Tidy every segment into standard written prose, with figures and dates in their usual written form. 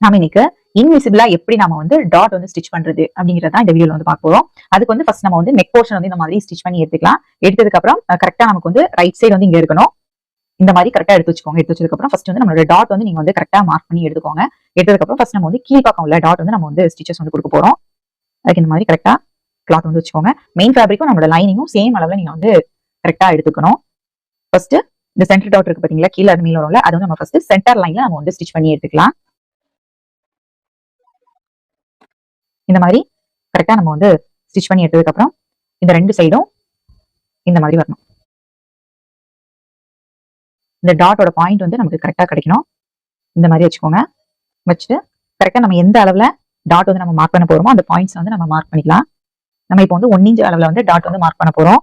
நாம இன்னைக்கு இன்விசிபிளா எப்படி நாம வந்து டாட் வந்து ஸ்டிச் பண்றது அப்படிங்கறத இந்த வீடியோல வந்து பார்க்க போறோம். அதுக்கு வந்து ஃபர்ஸ்ட் நம்ம வந்து நெக் போர்ஷன் வந்து இந்த மாதிரி ஸ்டிச் பண்ணி எடுத்துக்கலாம். எடுத்ததுக்கு அப்புறம் கரெக்டா நமக்கு வந்து ரைட் சைடு வந்து இங்க இருக்கணும். இந்த மாதிரி கரெக்டா எடுத்து வச்சுக்கோங்க. எடுத்து வச்சதுக்கு அப்புறம் ஃபர்ஸ்ட் வந்து நம்மளோட டாட் வந்து நீங்க வந்து கரெக்டா மார்க் பண்ணி எடுத்துக்கோங்க. எடுத்ததுக்கு அப்புறம் ஃபர்ஸ்ட் நம்ம வந்து கீழ் பக்கம் உள்ள டாட் வந்து நம்ம வந்து ஸ்டிச்சஸ் வந்து கொடுக்க போறோம். அதுக்கு இந்த மாதிரி கரெக்டா கிளாத் வந்து வச்சுக்கோங்க. மெயின் ஃபேப்ரிக்கும் நம்மளோட லைனிங்கும் சேம் அளவுல நீங்க வந்து கரெக்டா எடுத்துக்கணும். ஃபர்ஸ்ட் இந்த சென்டர் டாட் இருக்கு பாத்தீங்களா, கீழே அது மேல வரும்ல, அது வந்து நம்ம ஃபர்ஸ்ட் சென்டர் லைன்ல நம்ம வந்து ஸ்டிச் பண்ணி எடுத்துக்கலாம். இந்த மாதிரி கரெக்டா நம்ம வந்து ஸ்டிச் பண்ணி எடுத்ததுக்கு அப்புறம் இந்த ரெண்டு சைடும் இந்த மாதிரி வரணும். இந்த டாட்டோட பாயிண்ட் வந்து நமக்கு கரெக்டா கிடைக்கணும். இந்த மாதிரி வச்சுக்கோங்க. வச்சுட்டு கரெக்டா நம்ம எந்த அளவுல டாட் வந்து நம்ம மார்க் பண்ண போறோமோ அந்த பாயிண்ட்ஸ் வந்து நம்ம மார்க் பண்ணிக்கலாம். நம்ம இப்போ வந்து 1 இன்ச் அளவுல வந்து டாட் வந்து மார்க் பண்ண போறோம்.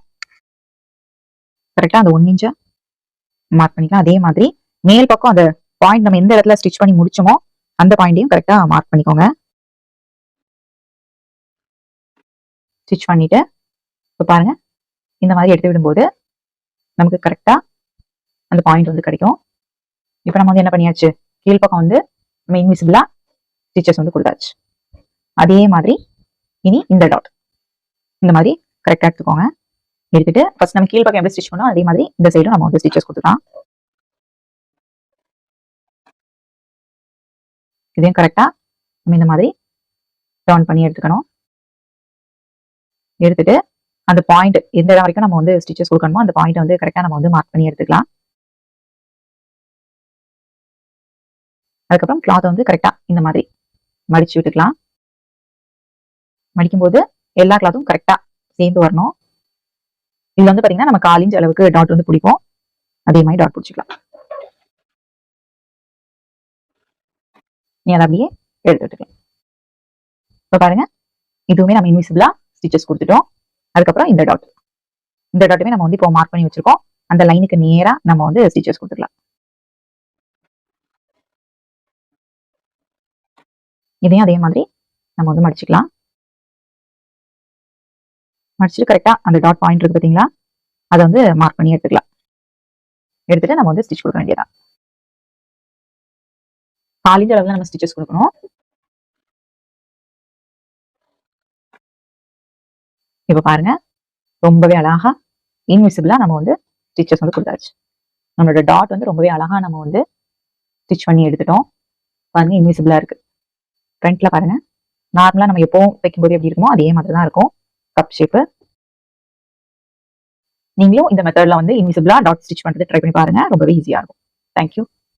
கரெக்டா அந்த 1 இன்ச் மார்க் பண்ணிக்கலாம். அதே மாதிரி மேல் பக்கம் அந்த பாயிண்ட் நம்ம எந்த இடத்துல ஸ்டிச் பண்ணி முடிச்சோமோ அந்த பாயிண்டையும் கரெக்டா மார்க் பண்ணிக்கோங்க. ஸ்டிச் பண்ணிட்டு இப்போ பாருங்க, இந்த மாதிரி எடுத்து விடும்போது நமக்கு கரெக்டா அந்த பாயிண்ட் வந்து கிடைக்கும். இப்போ நம்ம வந்து என்ன பண்ணியாச்சு, கீழ்ப்பக்கம் வந்து நம்ம இன்விசிபிளா ஸ்டிச்சஸ் வந்து கொடுத்தாச்சு. அதே மாதிரி இனி இந்த டாட் இந்த மாதிரி கரெக்டா எடுத்துக்கோங்க. எடுத்துட்டு ஃபர்ஸ்ட் நம்ம கீழ்ப்பக்கம் எப்படி ஸ்டிச் பண்ணோம் அதே மாதிரி இந்த சைடும் நம்ம வந்து ஸ்டிச்சஸ் கொடுத்துக்கலாம். இதையும் கரெக்டா நம்ம இந்த மாதிரி டர்ன் பண்ணி எடுத்துக்கணும். எடுத்துட்டு அந்த பாயிண்ட் எந்த இடம் வரைக்கும் நம்ம வந்து ஸ்டிச்சஸ் கொடுக்கணுமோ அந்த பாயிண்ட் வந்து கரெக்டா நம்ம வந்து மார்க் பண்ணி எடுத்துக்கலாம். அதுக்கப்புறம் கிளாத் வந்து கரெக்டா இந்த மாதிரி மடிச்சு விட்டுக்கலாம். மடிக்கும் போது எல்லா கிளாத்தும் கரெக்டா சேர்ந்து வரணும். இதுல வந்து பாத்தீங்கன்னா நம்ம 1/4 இன்ச் அளவுக்கு டாட் வந்து பிடிக்கும். அதே மாதிரி டாட் பிடிச்சிக்கலாம். நீ அதை அப்படியே எடுத்து விட்டுக்கலாம். இப்போ பாருங்க, இதுவுமே நம்ம இன்விசிபிளா ஸ்டிச்சஸ் கொடுத்துட்டோம். அதுக்கப்புறம் இந்த டாட்டுமே நம்ம வந்து இப்போ மார்க் பண்ணி வச்சிருக்கோம். அந்த லைனுக்கு நேரா நம்ம வந்து ஸ்டிச்சஸ் கொடுத்துக்கலாம். இதையும் அதே மாதிரி நம்ம வந்து மடிச்சுக்கலாம். மடிச்சுட்டு கரெக்டா அந்த டாட் பாயிண்ட் இருக்கு பாத்தீங்களா, அதை வந்து மார்க் பண்ணி எடுத்துக்கலாம். எடுத்துட்டு நம்ம வந்து ஸ்டிச் கொடுக்க வேண்டியதான். 1/4 இன்ச் அளவுல நம்ம ஸ்டிச்சஸ் கொடுக்கணும். இப்ப பாருங்க, ரொம்பவே அழகா இன்விசிபிளா நம்ம வந்து ஸ்டிச்சஸ் வந்து கொடுத்தாச்சு. நம்மளோட டாட் வந்து ரொம்பவே அழகா நம்ம வந்து ஸ்டிச் பண்ணி எடுத்துட்டோம். பாருங்க, இன்விசிபிளா இருக்கு. ஃப்ரண்ட்ல பாருங்க, நார்மலா நம்ம எப்பவும் வைக்கும்போது எப்படி இருக்குமோ அதே மாதிரி தான் இருக்கும். Cup shape. நீங்களும் இந்த மெத்தட்ல வந்து இன்விசிபிளா டாட் ஸ்டிச் பண்றது ட்ரை பண்ணி பாருங்க. ரொம்பவே ஈஸியா இருக்கும். தேங்க்யூ.